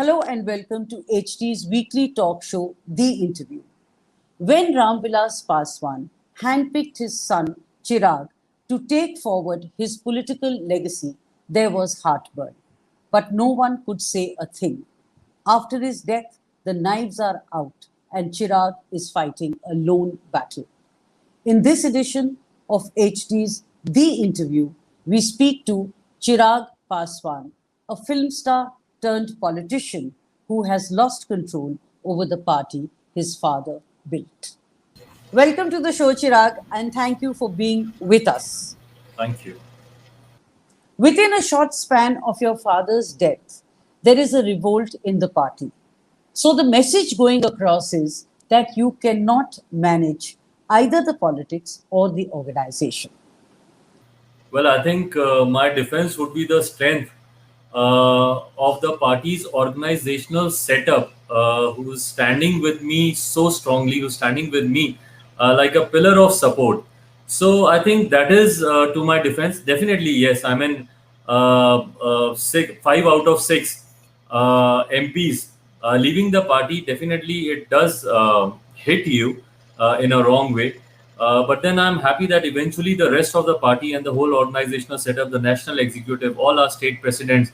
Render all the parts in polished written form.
Hello and welcome to HT's weekly talk show, The Interview. When Ramvilas Paswan handpicked his son Chirag to take forward his political legacy, there was heartburn. But no one could say a thing. After his death, the knives are out and Chirag is fighting a lone battle. In this edition of HD's The Interview, we speak to Chirag Paswan, a film star turned politician who has lost control over the party his father built. Welcome to the show, Chirag, and thank you for being with us. Thank you. Within a short span of your father's death, there is a revolt in the party. So the message going across is that you cannot manage either the politics or the organization. Well, I think my defense would be the strength of the party's organizational setup, who's standing with me so strongly, who's standing with me like a pillar of support. So I think that is to my defense. Definitely, yes. I mean, five out of six MPs leaving the party. Definitely, it does hit you in a wrong way. But then I'm happy that eventually the rest of the party and the whole organizational setup, the national executive, all our state presidents,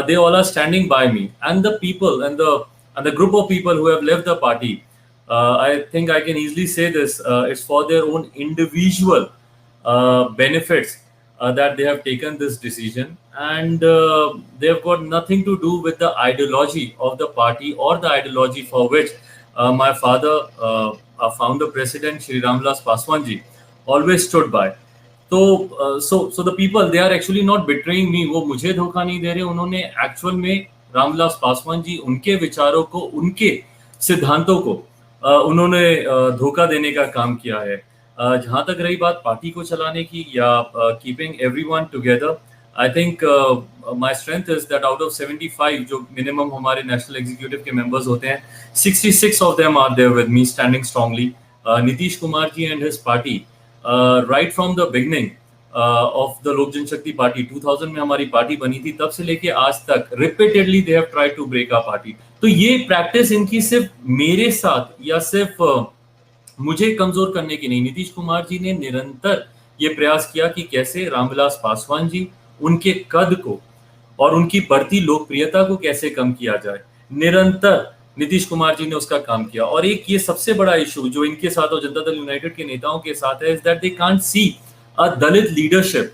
they all are standing by me, and the people and the group of people who have left the party. I think I can easily say this: it's for their own individual benefits that they have taken this decision, and they have got nothing to do with the ideology of the party or the ideology for which my father, our founder president Shri Ramvilas Paswan ji, always stood by. So the people, they are actually not betraying me. वो मुझे धोखा नहीं दे रहे. उन्होंने actual में रामविलास पासवान जी, उनके विचारों को, उनके सिद्धांतों को उन्होंने धोखा देने का काम किया है. जहां तक रही बात पार्टी को चलाने की या keeping everyone together, I think my strength is that out of 75 जो मिनिमम हमारे नेशनल एग्जीक्यूटिव के मेंबर्स होते हैं, 66 of them are there with me standing strongly. Nitish Kumar ji and his party, right from the beginning of the Lok Janshakti party, 2000 में हमारी party बनी थी, तब से लेके आज तक repeatedly they have tried to break our party. तो ये प्रैक्टिस इनकी सिर्फ मेरे साथ या सिर्फ मुझे कमजोर करने की नहीं. नीतीश कुमार जी ने निरंतर ये प्रयास किया कि कैसे रामविलास पासवान जी, उनके कद को और उनकी बढ़ती लोकप्रियता को कैसे कम किया जाए. निरंतर नीतीश कुमार जी ने उसका काम किया. और एक ये सबसे बड़ा इशू जो इनके साथ और जनता दल यूनाइटेड के नेताओं के साथ है, is that they can't see a Dalit leadership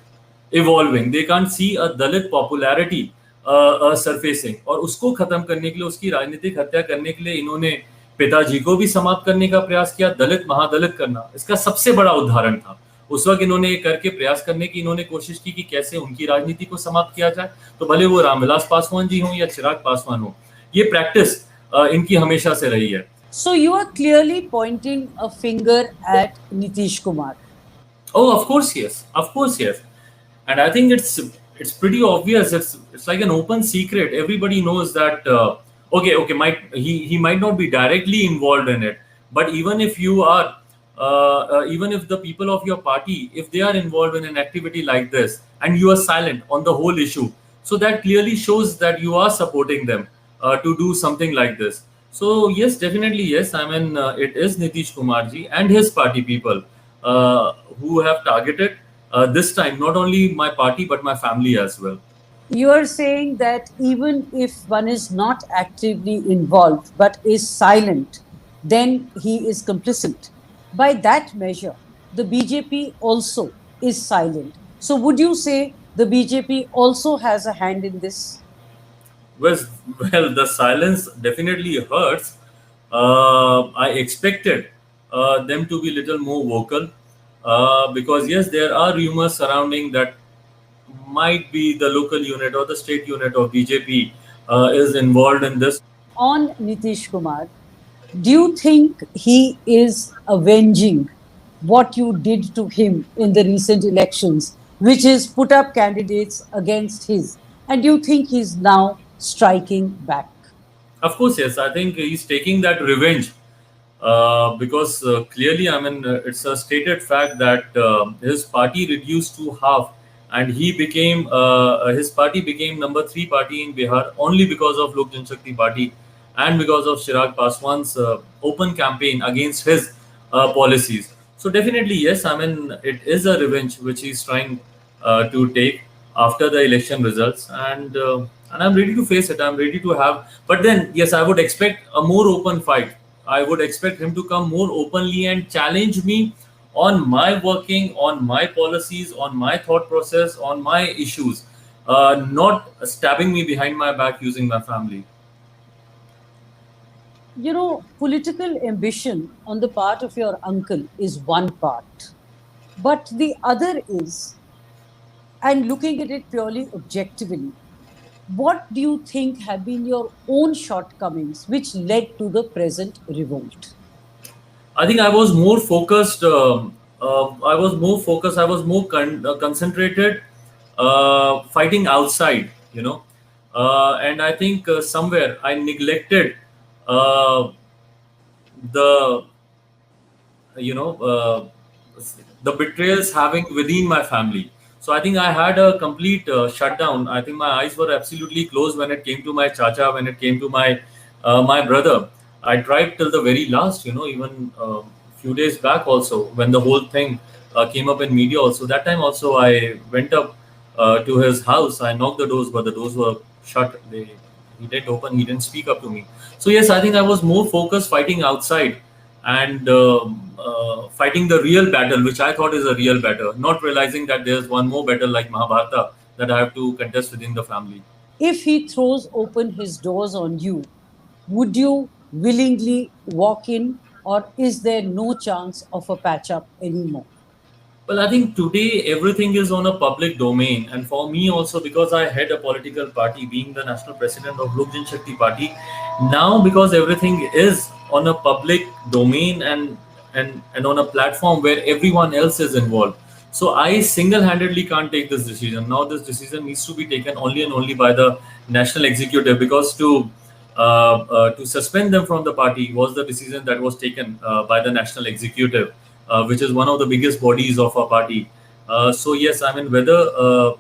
evolving, they can't see a Dalit popularity surfacing. और उसको खत्म करने के लिए, उसकी राजनीतिक हत्या करने के लिए इन्होंने पिताजी को भी समाप्त करने का प्रयास किया. दलित महादलित करना इसका सबसे बड़ा उदाहरण था. उस वक्त इन्होंने ये करके प्रयास करने की इन्होंने कोशिश की कि कैसे उनकी राजनीति को समाप्त किया जाए. तो भले वो रामविलास पासवान जी हों या चिराग पासवान हो, ये प्रैक्टिस इनकी हमेशा से रही है. So you are clearly pointing a finger at Nitish Kumar. Oh, of course, yes. Of course, yes. And I think it's pretty obvious. It's like an open secret. Everybody knows that. Okay. He might not be directly involved in it, but even if you are, even if the people of your party, if they are involved in an activity like this, and you are silent on the whole issue, so that clearly shows that you are supporting them to do something like this. So yes, definitely yes. I mean, it is Nitish Kumar ji and his party people who have targeted this time not only my party but my family as well. You are saying that even if one is not actively involved but is silent, then he is complicit. By that measure, the BJP also is silent. So would you say the BJP also has a hand in this? Well, the silence definitely hurts. I expected them to be a little more vocal because yes, there are rumors surrounding that might be the local unit or the state unit of BJP is involved in this. On Nitish Kumar, do you think he is avenging what you did to him in the recent elections, which is put up candidates against his? And do you think he's now striking back? Of course, yes. I think he's taking that revenge because clearly, I mean, it's a stated fact that his party reduced to half and he became his party became number 3 party in Bihar only because of Lok Janshakti Party and because of Chirag Paswan's open campaign against his policies. So definitely yes, I mean it is a revenge which he's trying to take after the election results, and I'm ready to face it. I'm ready to have, but then yes, I would expect a more open fight. I would expect him to come more openly and challenge me on my working, on my policies, on my thought process, on my issues, not stabbing me behind my back using my family. You know, political ambition on the part of your uncle is one part, but the other is, and looking at it purely objectively, what do you think have been your own shortcomings which led to the present revolt? I think I was more focused. I was more focused. I was more concentrated, fighting outside. And I think somewhere I neglected uh, the you know the betrayals having within my family. So I think I had a complete shutdown. I think my eyes were absolutely closed when it came to my chacha, when it came to my brother. I tried till the very last, even few days back also, when the whole thing came up in media also. That time also I went up to his house. I knocked the doors, but the doors were shut. He didn't open, he didn't speak up to me. So yes, I think I was more focused fighting outside and fighting the real battle, which I thought is a real battle, not realizing that there's one more battle like Mahabharata that I have to contest within the family. If he throws open his doors on you, would you willingly walk in, or is there no chance of a patch up anymore? Well, I think today everything is on a public domain, and for me also, because I head a political party, being the national president of Lok Janshakti Party, now because everything is on a public domain and on a platform where everyone else is involved. So I single-handedly can't take this decision. Now this decision needs to be taken only and only by the national executive, because to suspend them from the party was the decision that was taken by the national executive, which is one of the biggest bodies of our party. So yes, I mean whether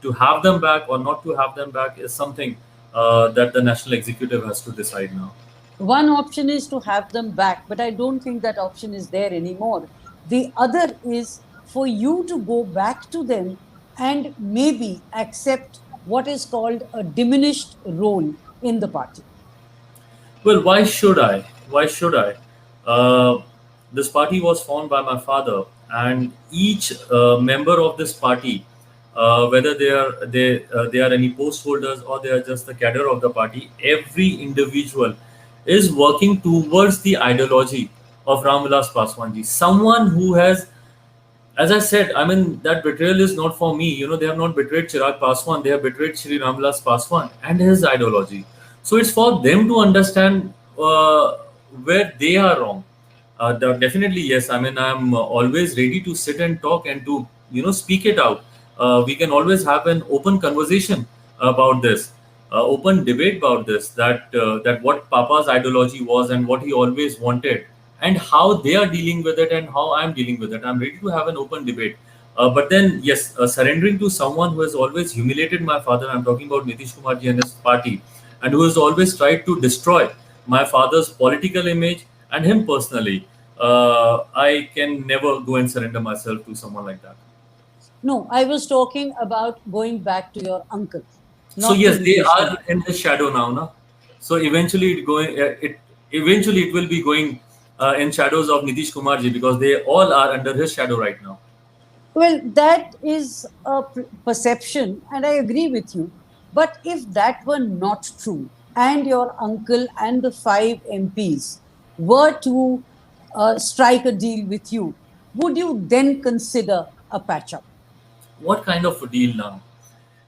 to have them back or not to have them back is something that the national executive has to decide now. One option is to have them back, but I don't think that option is there anymore. The other is for you to go back to them and maybe accept what is called a diminished role in the party. Well, why should I? Why should I? This party was formed by my father, and each member of this party, whether they are any post holders or they are just the cadre of the party, every individual is working towards the ideology of Ramvilas Paswanji. Someone who has, as I said, I mean, that betrayal is not for me. They have not betrayed Chirag Paswan. They have betrayed Shri Ramvilas Paswan and his ideology. So it's for them to understand where they are wrong. Definitely, yes. I mean, I'm always ready to sit and talk and to, speak it out. We can always have an open conversation about this, open debate about this, that what Papa's ideology was and what he always wanted, and how they are dealing with it and how I'm dealing with it. I'm ready to have an open debate. But then, yes, surrendering to someone who has always humiliated my father, I'm talking about Nitish Kumarji and his party, and who has always tried to destroy my father's political image and him personally. I can never go and surrender myself to someone like that. No, I was talking about going back to your uncle. So Not to yes, they Nitish are Kumar. in the shadow now, no? So eventually it will be going in shadows of Nitish Kumarji, because they all are under his shadow right now. Well, that is a perception, and I agree with you. But if that were not true, and your uncle and the five MPs were to strike a deal with you, would you then consider a patch up? What kind of a deal now?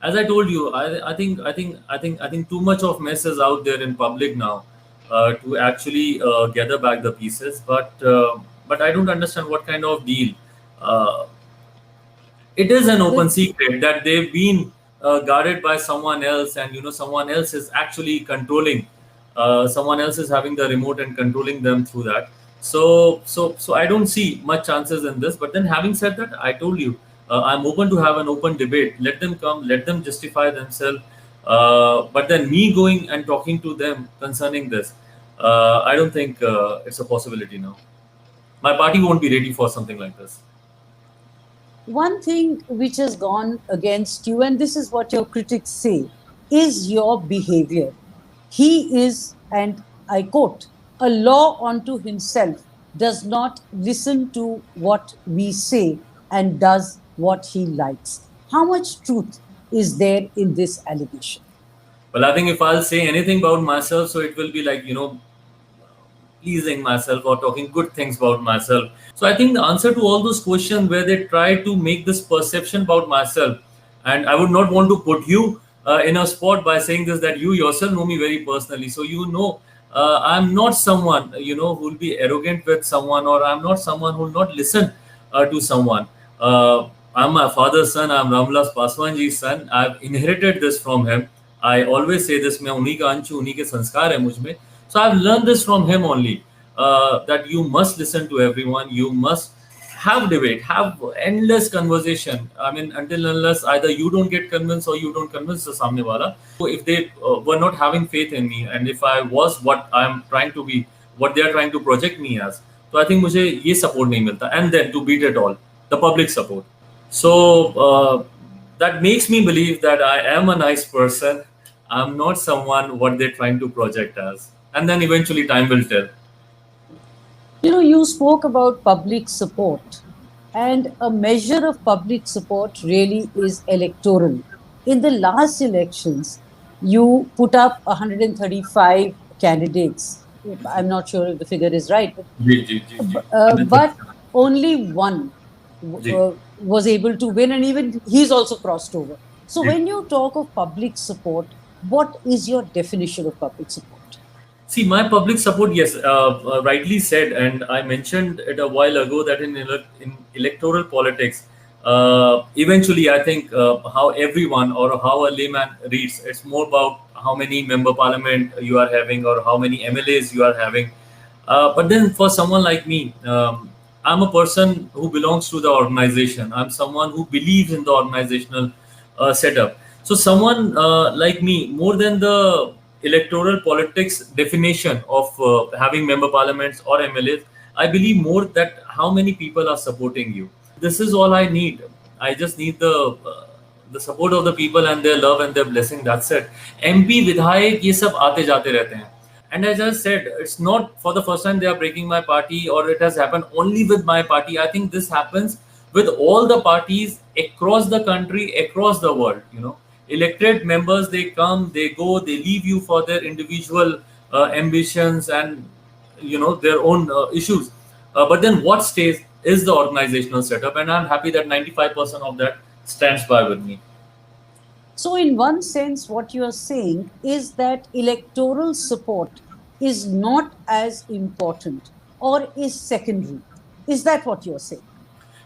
As I told you, I think too much of mess is out there in public now to actually gather back the pieces. But I don't understand what kind of deal. Uh, it is an open Well, secret that they've been guarded by someone else, and someone else is actually controlling. Someone else is having the remote and controlling them through that. So I don't see much chances in this. But then, having said that, I told you. I'm open to have an open debate. Let them come, let them justify themselves. But then me going and talking to them concerning this, I don't think it's a possibility now. My party won't be ready for something like this. One thing which has gone against you, and this is what your critics say, is your behavior. He is, and I quote, a law unto himself, does not listen to what we say and does what he likes. How much truth is there in this allegation? Well, I think if I'll say anything about myself, so it will be like, pleasing myself or talking good things about myself. So I think the answer to all those questions where they try to make this perception about myself, and I would not want to put you in a spot by saying this, that you yourself know me very personally. So I'm not someone who will be arrogant with someone, or I'm not someone who will not listen to someone. I'm my father's son. I'm Ramvilas Paswan ji's son. I've inherited this from him. I always say this, मैं उन्हीं का अंश हूँ, उन्हीं के संस्कार है मुझ में. So I've learned this from him only, that you must listen to everyone. You must have debate, have endless conversation. I mean, until unless either you don't get convinced or you don't convince the samne wala. So if they were not having faith in me, and if I was what I'm trying to be, what they are trying to project me as, so I think मुझे ये support नहीं मिलता. And then to beat it all, the public support. So that makes me believe that I am a nice person. I'm not someone what they're trying to project as. And then eventually time will tell. You spoke about public support, and a measure of public support really is electoral. In the last elections, you put up 135 candidates. I'm not sure if the figure is right, but only one was able to win, and even he's also crossed over. So when you talk of public support, what is your definition of public support? See, my public support, yes, rightly said, and I mentioned it a while ago that in electoral politics, eventually I think how everyone or how a layman reads, it's more about how many member parliament you are having or how many MLAs you are having. But then for someone like me, I'm a person who belongs to the organization. I'm someone who believes in the organizational setup. So someone like me, more than the electoral politics definition of having member parliaments or MLAs, I believe more that how many people are supporting you. This is all I need. I just need the support of the people and their love and their blessing. That's it. MP, विधायक ये सब आते जाते रहते हैं. And as I said, it's not for the first time they are breaking my party, or it has happened only with my party. I think this happens with all the parties across the country, across the world. Elected members, they come, they go, they leave you for their individual ambitions and their own issues. But then what stays is the organizational setup, and I'm happy that 95% of that stands by with me. So, in one sense, what you are saying is that electoral support is not as important or is secondary. Is that what you are saying?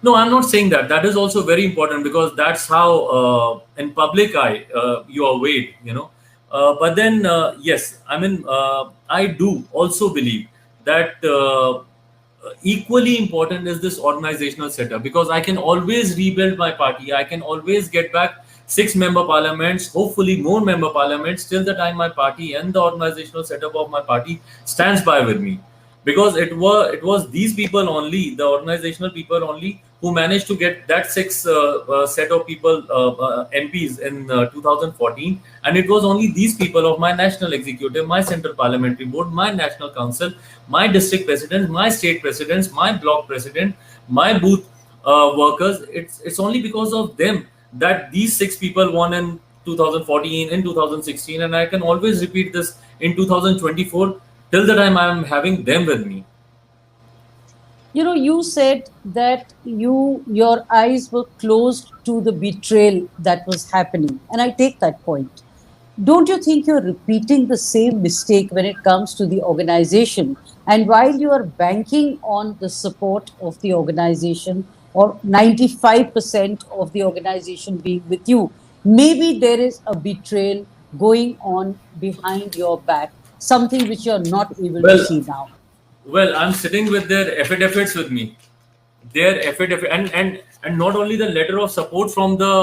No, I'm not saying that. That is also very important, because that's how in public eye you are weighed, But then, yes, I mean, I do also believe that equally important is this organizational setup, because I can always rebuild my party. I can always get back 6 member parliaments, hopefully more member parliaments, till the time my party and the organizational setup of my party stands by with me. Because it was these people only, the organizational people only, who managed to get that 6 set of people, MPs in 2014. And it was only these people of my national executive, my central parliamentary board, my national council, my district presidents, my state presidents, my block president, my booth workers. It's only because of them that these 6 people won in 2014, in 2016. And I can always repeat this in 2024 till the time I'm having them with me. You said that your eyes were closed to the betrayal that was happening, and I take that point. Don't you think you're repeating the same mistake when it comes to the organization? And while you are banking on the support of the organization, or 95% of the organization being with you, maybe there is a betrayal going on behind your back, something which you're not able to see now. Well, I'm sitting with their affidavits with me. their affidavit, and not only the letter of support from the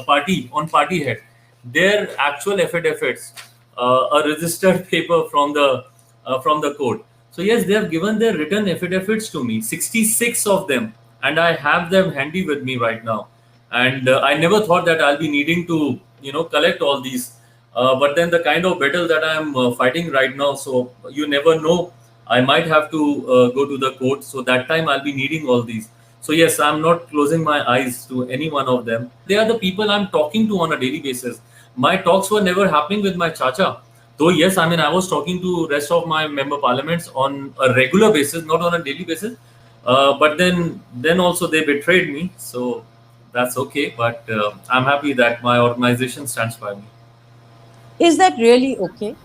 party on party head, their actual affidavits, a registered paper from the court. So yes, they have given their written affidavits to me, 66 of them, and I have them handy with me right now. And I never thought that I'll be needing to collect all these. But then the kind of battle that I'm fighting right now, so you never know, I might have to go to the court. So that time I'll be needing all these. So yes, I'm not closing my eyes to any one of them. They are the people I'm talking to on a daily basis. My talks were never happening with my chacha. Though yes, I mean I was talking to rest of my member parliaments on a regular basis, not on a daily basis. But then also they betrayed me. So that's okay. But I'm happy that my organization stands by me. Is that really okay?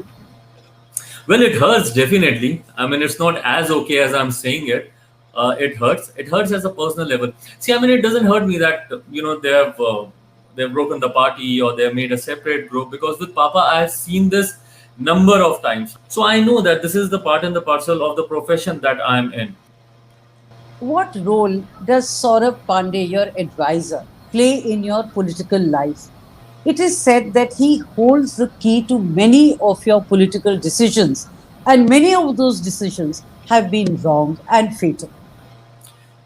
Well, it hurts definitely. I mean, it's not as okay as I'm saying it. It hurts. It hurts as a personal level. See, I mean, it doesn't hurt me that they've broken the party or they've made a separate group, because with Papa I have seen this number of times. So I know that this is the part and the parcel of the profession that I'm in. What role does Saurabh Pandey, your advisor, play in your political life? It is said that he holds the key to many of your political decisions, and many of those decisions have been wrong and fatal.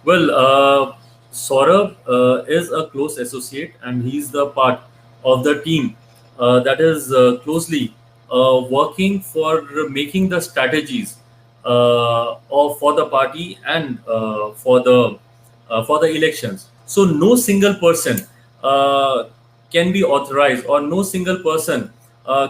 Well, Saurabh is a close associate, and he's the part of the team that is closely working for making the strategies for the party and for the elections. So no single person uh, can be authorized, or no single person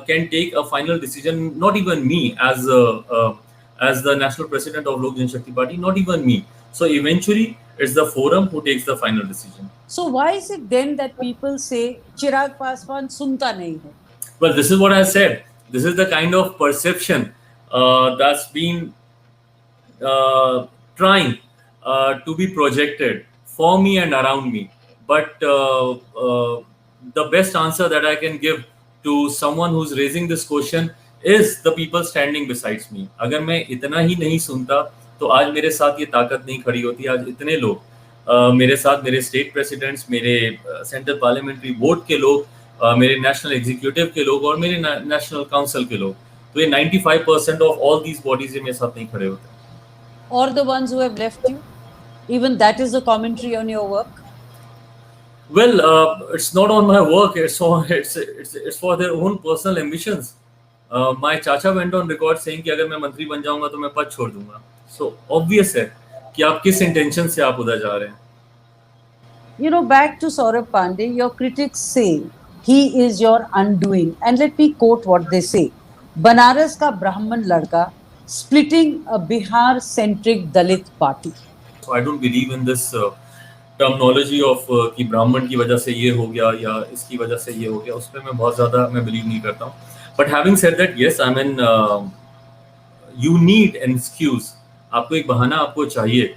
can take a final decision. Not even me, as the national president of Lok Janshakti Party. Not even me. So eventually, it's the forum who takes the final decision. So why is it then that people say Chirag Paswan sunta nahi hai? Well, this is what I said. This is the kind of perception that's been trying to be projected for me and around me. But the best answer that I can give to someone who's raising this question is the people standing besides me. अगर मैं इतना ही नहीं सुनता तो आज मेरे साथ ये ताकत नहीं खड़ी होती. आज इतने लोग मेरे साथ, मेरे स्टेट प्रेसिडेंट्स, मेरे सेंट्रल पार्लियामेंट्री बोर्ड के लोग, मेरे नेशनल एग्जीक्यूटिव के लोग और मेरे नेशनल काउंसिल के लोग, तो ये 95% ऑफ ऑल दीज बॉडीज मेरे साथ नहीं खड़े होते. Or the ones who have left you? Even that is a commentary on your work. Well, it's not on my work. It's for their own personal ambitions. My chacha went on record saying कि अगर मैं मंत्री बन जाऊंगा तो मैं पद छोड़ दूंगा. So obvious है कि आप किस intention से आप उधर जा रहे हैं. You know, back to Saurabh Pandey, your critics say he is your undoing. And let me quote what they say. Banaras ka Brahman ladka splitting a Bihar-centric Dalit party. So I don't believe in this terminology of कि ब्राह्मण की वजह से ये हो गया या इसकी वजह से ये हो गया. उस पर मैं बहुत ज़्यादा believe नहीं करता हूँ. But having said that, yes, I mean, you need an excuse. आपको एक बहाना आपको चाहिए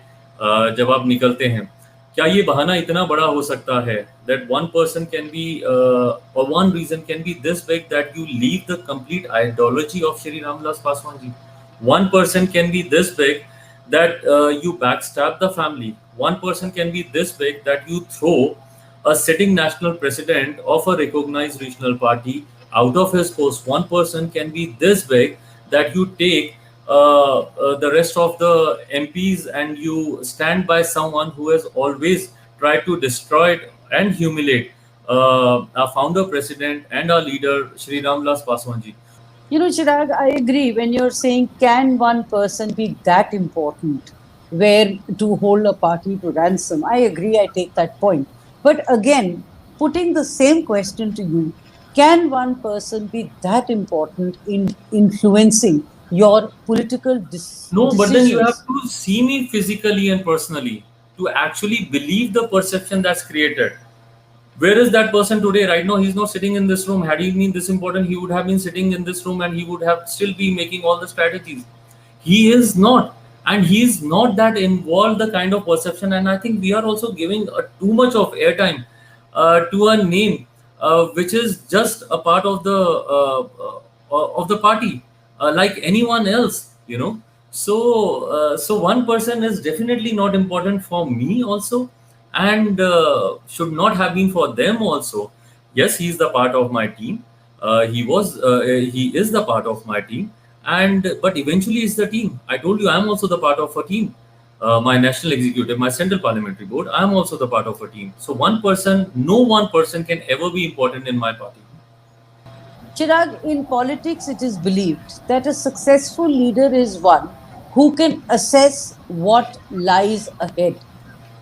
जब आप निकलते हैं. क्या ये बहाना इतना बड़ा हो सकता है that one person can be or one reason can be this big that you leave the complete ideology of Shri Ramvilas Paswan ji? One person can be this big that you backstab the family. One person can be this big that you throw a sitting national president of a recognized regional party out of his post. One person can be this big that you take the rest of the MPs and you stand by someone who has always tried to destroy and humiliate our founder president and our leader, Shri Ramvilas Paswan ji. You know, Chirag, I agree when you're saying, can one person be that important where to hold a party to ransom? I agree, I take that point. But again, putting the same question to you, can one person be that important in influencing your political decisions? No, but then you have to see me physically and personally to actually believe the perception that's created. Where is that person today? Right now, he's not sitting in this room. Had he been this important, he would have been sitting in this room and he would have still be making all the strategies. He is not, and he's not that involved. The kind of perception, and I think we are also giving too much of airtime to a name which is just a part of the party, like anyone else. So one person is definitely not important for me also, and should not have been for them also. Yes, he is the part of my team. He is the part of my team, and but eventually it's the team. I told you I'm also the part of a team. My national executive, my central parliamentary board, I'm also the part of a team. So one person, no one person can ever be important in my party. Chirag, in politics, it is believed that a successful leader is one who can assess what lies ahead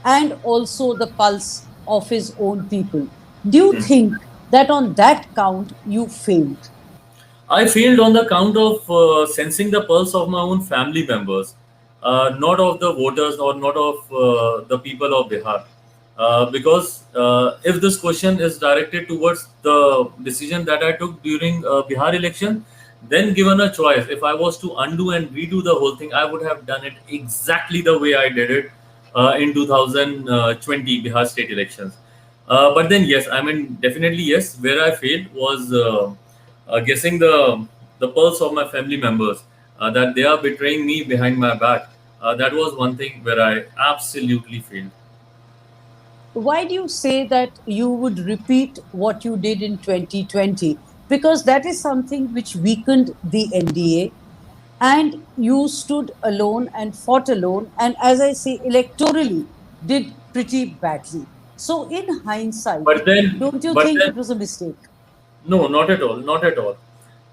and also the pulse of his own people. Do you think that on that count you failed? I failed on the count of sensing the pulse of my own family members, not of the voters or not of the people of Bihar. Because if this question is directed towards the decision that I took during Bihar election, then given a choice, if I was to undo and redo the whole thing, I would have done it exactly the way I did it in 2020 Bihar state elections. But then, yes, I mean, definitely, yes, where I failed was guessing the pulse of my family members, that they are betraying me behind my back. That was one thing where I absolutely failed. Why do you say that you would repeat what you did in 2020? Because that is something which weakened the NDA, and you stood alone and fought alone, and as I say, electorally did pretty badly. So, in hindsight, But then, don't you but think then, it was a mistake? no, not at all, not at all.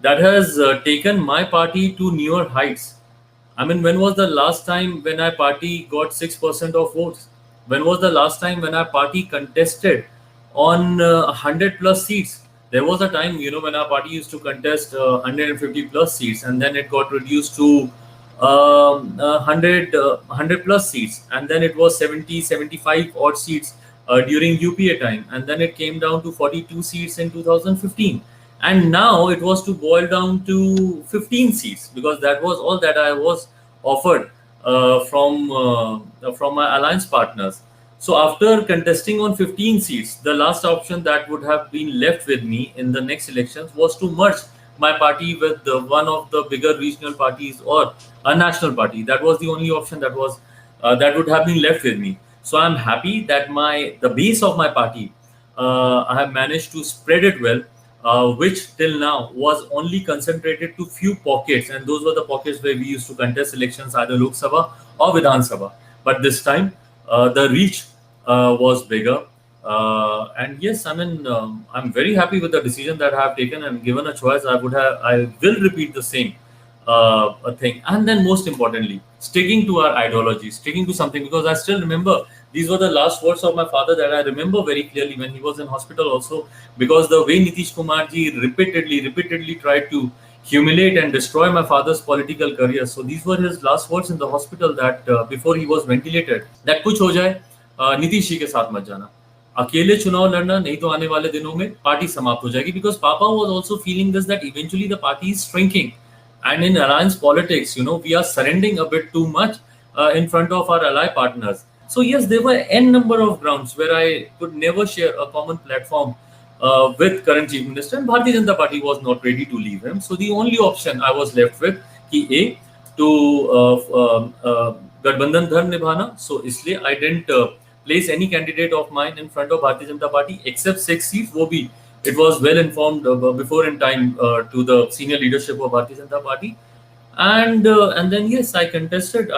That has taken my party to newer heights. I mean, when was the last time when our party got 6% of votes? When was the last time when our party contested on 100 plus seats? There was a time, when our party used to contest 150 plus seats, and then it got reduced to 100 plus seats, and then it was 70, 75 odd seats during UPA time, and then it came down to 42 seats in 2015, and now it was to boil down to 15 seats, because that was all that I was offered from my alliance partners. So after contesting on 15 seats, the last option that would have been left with me in the next elections was to merge my party with one of the bigger regional parties or a national party. That was the only option that would have been left with me. So I'm happy that the base of my party, I have managed to spread it well, which till now was only concentrated to few pockets, and those were the pockets where we used to contest elections, either Lok Sabha or Vidhan Sabha. But this time, the reach was bigger. And yes, I mean, I'm very happy with the decision that I have taken. And given a choice, I will repeat the same thing. And then, most importantly, sticking to our ideology, sticking to something, because I still remember these were the last words of my father that I remember very clearly when he was in hospital also, because the way Nitish Kumar ji repeatedly tried to humiliate and destroy my father's political career. So these were his last words in the hospital, that before he was ventilated, that कुछ हो जाए नीतीश जी के साथ मत जाना, अकेले चुनाव लड़ना, नहीं तो आने वाले दिनों में पार्टी समाप्त हो जाएगी. Because Papa was also feeling this, that eventually the party is shrinking, and in alliance politics, we are surrendering a bit too much in front of our ally partners. So yes, there were n number of grounds where I could never share a common platform with current chief minister, and Bharatiya Janata Party was not ready to leave him. So the only option I was left with, कि A, to गठबंधन धर्म निभाना. So इसलिए I didn't place any candidate of mine in front of Bharatiya Janata Party except 6 seats. वो भी it was well informed before in time to the senior leadership of Bharatiya Janata Party, and then yes, I contested.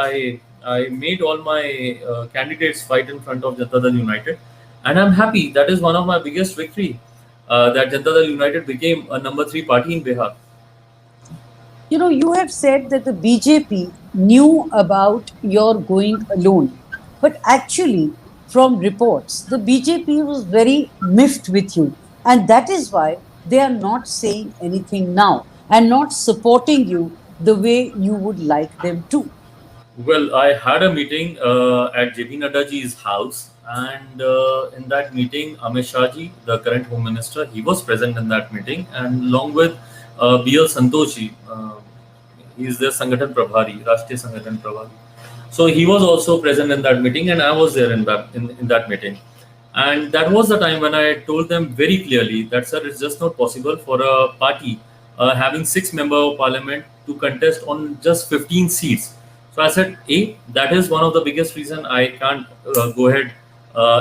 I made all my candidates fight in front of Janata Dal United, and I'm happy. That is one of my biggest victory. That Janata Dal United became a number 3 party in Bihar. You have said that the BJP knew about your going alone, but actually, from reports, the BJP was very miffed with you, and that is why they are not saying anything now and not supporting you the way you would like them to. Well, I had a meeting at JP Nadda ji's house, and in that meeting, Amit Shah ji, the current Home Minister, he was present in that meeting, and along with BL Santosh ji, he is the Sangathan Prabhari, Rashtriya Sangathan Prabhari. So he was also present in that meeting, and I was there in that meeting. And that was the time when I told them very clearly that, sir, it's just not possible for a party having 6 members of parliament to contest on just 15 seats. So I said, A, that is one of the biggest reason I can't go ahead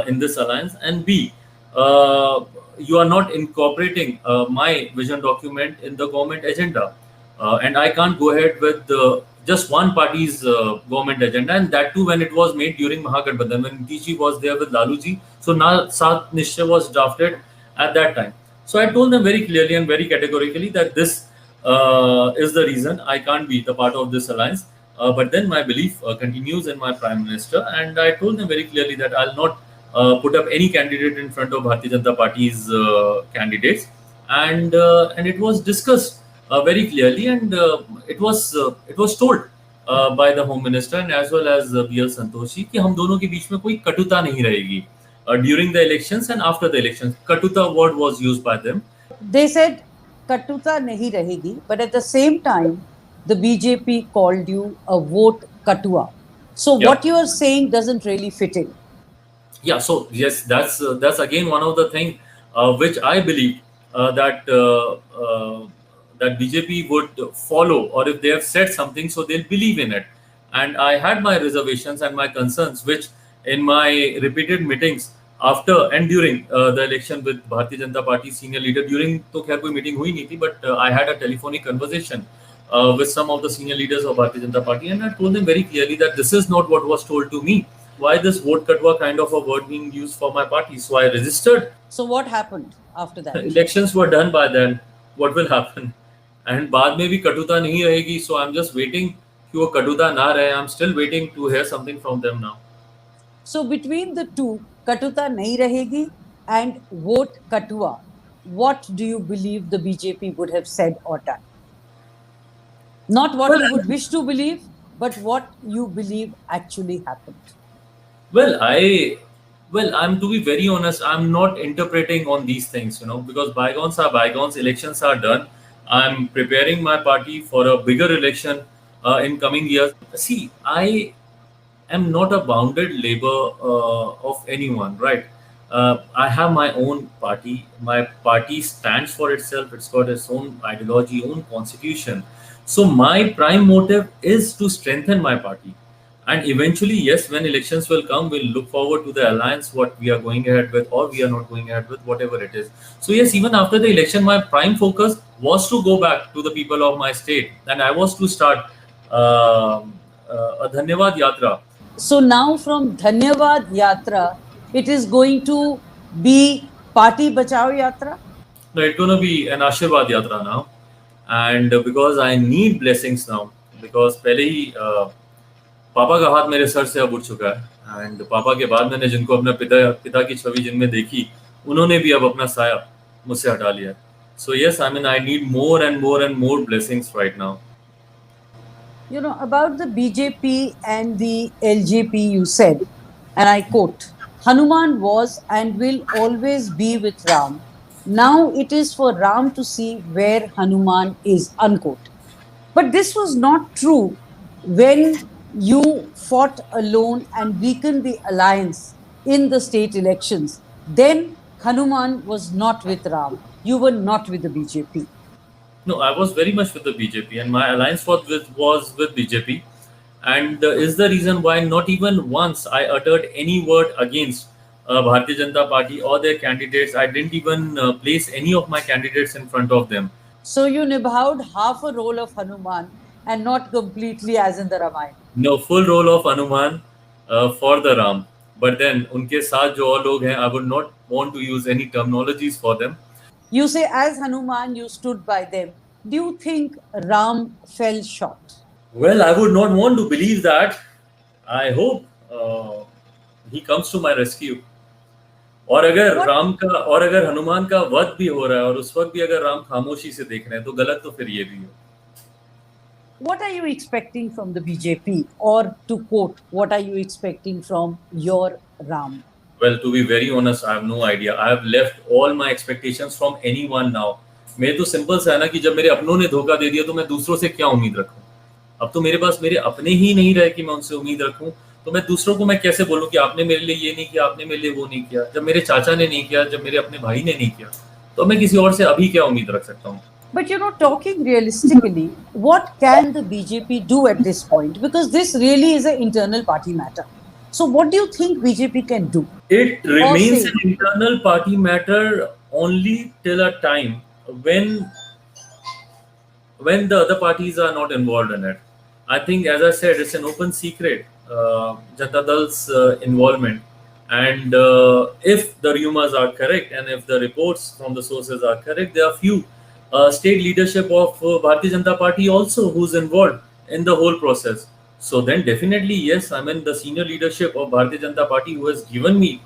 in this alliance, and B, you are not incorporating my vision document in the government agenda, and I can't go ahead with just one party's government agenda, and that too when it was made during Mahagathbandhan, when Nitish was there with Laluji. So now Sat Nishchay was drafted at that time. So I told them very clearly and very categorically that this is the reason I can't be the part of this alliance. But then my belief continues in my prime minister, and I told them very clearly that I'll not put up any candidate in front of Bharatiya Janata Party's candidates, and it was discussed very clearly, and it was told by the Home Minister and as well as B.L. Santoshi कि हम दोनों के बीच में कोई कटुता नहीं रहेगी during the elections and after the elections. Katuta word was used by them. They said Katuta nahi rahegi, but at the same time, the BJP called you a vote Katua. So Yeah. what you are saying doesn't really fit in. Yeah, so yes, that's again one of the thing which I believe that BJP would follow, or if they have said something, so they'll believe in it. And I had my reservations and my concerns, which in my repeated meetings after and during the election with Bharatiya Janata Party senior leader, during तो खैर कोई meeting हुई नहीं थी, but I had a telephonic conversation with some of the senior leaders of Bharatiya Janata Party, and I told them very clearly that this is not what was told to me. Why this vote katwa kind of a word being used for my party? So I registered. So what happened after that? Elections were done by then. What will happen? And बाद में भी कटुता नहीं रहेगी. So I'm just waiting कि वो कटुता ना रहे. I'm still waiting to hear something from them now. So between the two, Katuta nahi rahegi and vote Katua, what do you believe the BJP would have said or done? Not what you would wish to believe, but what you believe actually happened. Well, I'm to be very honest, I'm not interpreting on these things, because bygones are bygones, elections are done. I'm preparing my party for a bigger election in coming years. See, I am not a bounded labor of anyone, right? I have my own party. My party stands for itself. It's got its own ideology, own constitution. So my prime motive is to strengthen my party. And eventually, yes, when elections will come, we'll look forward to the alliance, what we are going ahead with, or we are not going ahead with, whatever it is. So yes, even after the election, my prime focus was to go back to the people of my state, and I was to start a Dhanyavad Yatra. So now from Dhanyavad Yatra, it is going to be Party Bachao Yatra? No, it's going to be an Ashirwad Yatra now. And because I need blessings now, because पहले ही पापा का हाथ मेरे sir से अब उठ चुका है, एंड पापा के बाद मैंने जिनको अपने पिता की छवि जिनमें देखी, उन्होंने भी अब अपना साया मुझसे हटा लिया. So yes, I mean, I need more and more and more blessings right now. About the BJP and the LJP, you said, and I quote, Hanuman was and will always be with Ram. Now it is for Ram to see where Hanuman is, unquote. But this was not true when you fought alone and weakened the alliance in the state elections. Then Hanuman was not with Ram. You were not with the BJP. No, I was very much with the BJP, and my alliance was with BJP, and is the reason why not even once I uttered any word against Bharatiya Janata Party or their candidates. I didn't even place any of my candidates in front of them. So you nibhaved half a role of Hanuman and not completely as in the Ramayana. No, full role of Hanuman for the Ram. But then, उनके साथ जो और लोग हैं, I would not want to use any terminologies for them. You say as Hanuman you stood by them. Do you think Ram fell short? Well, I would not want to believe that. I hope he comes to my rescue. और अगर हनुमान का वध भी हो रहा है और उस वक्त भी अगर राम खामोशी से देख रहे हैं तो गलत तो फिर ये भी है. What are you expecting from the BJP? Or to quote, what are you expecting from your Ram? Well, to be very honest, I have no idea. I have left all my expectations from anyone now. मैं तो simple सा है ना कि जब मेरे अपनों ने धोखा दे दिया तो मैं दूसरों से क्या उम्मीद रखूं. अब तो मेरे पास मेरे अपने ही नहीं रहे कि मैं उनसे उम्मीद रखूं, तो मैं दूसरों को मैं कैसे बोलूं कि आपने मेरे लिए ये नहीं किया, आपने मेरे लिए वो नहीं किया. जब मेरे चाचा ने नहीं किया, जब मेरे अपने भाई ने नहीं किया, तो मैं किसी और से अभी क्या उम्मीद रख सकता हूं. But talking realistically, what can the BJP do at this point? Because this really is an internal party matter. So, what do you think BJP can do It or remains say? an internal party matter only till a time when when the other parties are not involved in it. I think, as I said, it's an open secret, Janata Dal's involvement. And if the rumors are correct and if the reports from the sources are correct, there are few state leadership of Bharatiya Janata Party also who's involved in the whole process. So then definitely, yes, I mean the senior leadership of Bharatiya Janata Party who has given me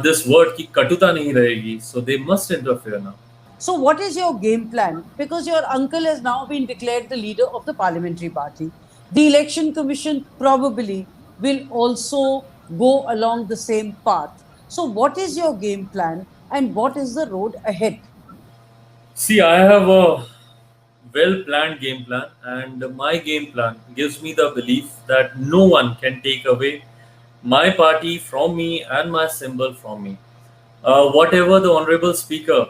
this word ki katuta nahi rahegi. So they must interfere now. So, what is your game plan? Because your uncle has now been declared the leader of the parliamentary party. The election commission probably will also go along the same path. So, what is your game plan and what is the road ahead? See, I have a well planned game plan, and my game plan gives me the belief that no one can take away my party from me and my symbol from me. Whatever the Honorable Speaker,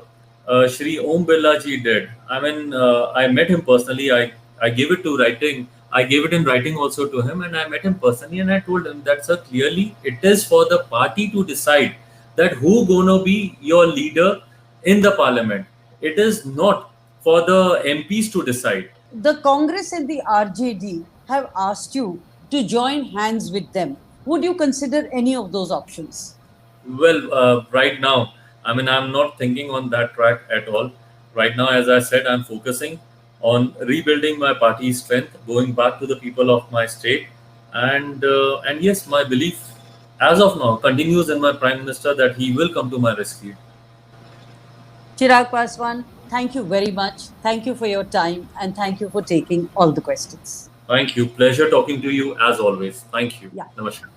Shri Om Birla ji did, I mean, I met him personally. I gave it to writing. I gave it in writing also to him, and I met him personally, and I told him that, sir, clearly it is for the party to decide that who gonna be your leader in the parliament. It is not for the MPs to decide. The Congress and the RJD have asked you to join hands with them. Would you consider any of those options? Well, right now, I mean, I'm not thinking on that track at all. Right now, as I said, I'm focusing on rebuilding my party's strength, going back to the people of my state, and yes, my belief, as of now, continues in my prime minister that he will come to my rescue. Chirag Paswan, thank you very much. Thank you for your time and thank you for taking all the questions. Thank you. Pleasure talking to you as always. Thank you. Yeah. Namaskar.